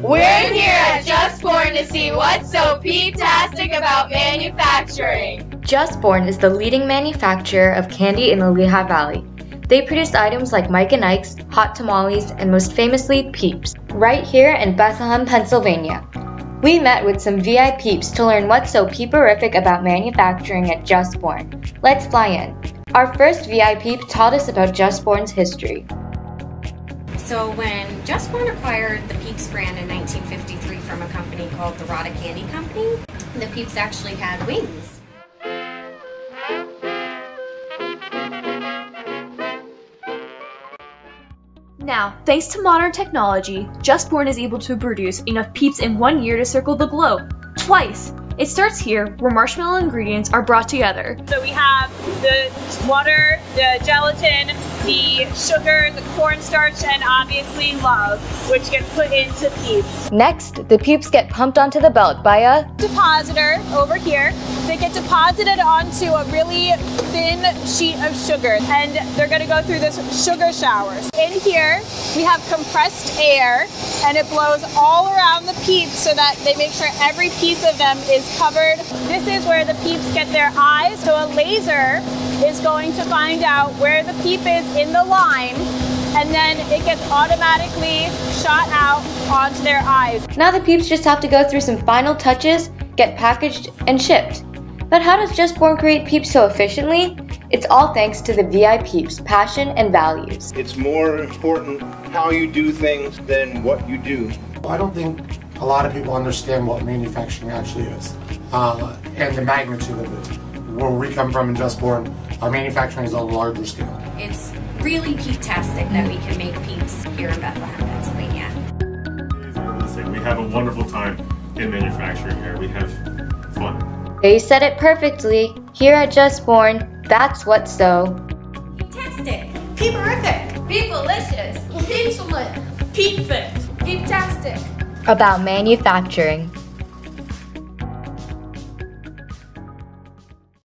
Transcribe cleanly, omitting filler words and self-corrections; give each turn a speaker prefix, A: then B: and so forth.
A: We're here at Just Born to see what's so peep-tastic about manufacturing.
B: Just Born is the leading manufacturer of candy in the Lehigh Valley. They produce items like Mike and Ike's, hot tamales, and most famously, Peeps, right here in Bethlehem, Pennsylvania. We met with some VIPs to learn what's so peeperific about manufacturing at Just Born. Let's fly in. Our first VIP taught us about Just Born's history.
C: So when Just Born acquired the Peeps brand in 1953 from a company called the Rada Candy Company, the Peeps actually had wings.
D: Now, thanks to modern technology, Just Born is able to produce enough Peeps in 1 year to circle the globe. Twice! It starts here, where marshmallow ingredients are brought together.
E: So we have the water, the gelatin, the sugar, the cornstarch, and obviously love, which gets put into Peeps.
B: Next, the Peeps get pumped onto the belt by a
E: depositor over here. They get deposited onto a really thin sheet of sugar, and they're going to go through this sugar showers. In here, we have compressed air, and it blows all around the Peeps so that they make sure every piece of them is covered. This is where the Peeps get their eyes, so a laser is going to find out where the Peep is in the line, and then it gets automatically shot out onto their eyes.
B: Now the Peeps just have to go through some final touches, get packaged, and shipped. But how does Just Born create Peeps so efficiently? It's all thanks to the VIP's passion and values.
F: It's more important how you do things than what you do.
G: I don't think a lot of people understand what manufacturing actually is and the magnitude of it. Where we come from in Just Born, our manufacturing is on a larger scale.
C: It's really peep-tastic that we can make Peeps here in Bethlehem, Pennsylvania.
H: We have a wonderful time in manufacturing here. We have fun.
B: They said it perfectly. Here at Just Born, that's what's so
C: peep-tastic, peeperific,
A: Peep-alicious,
C: peep-excellent,
E: Peep-fit,
C: peep-tastic
B: about manufacturing.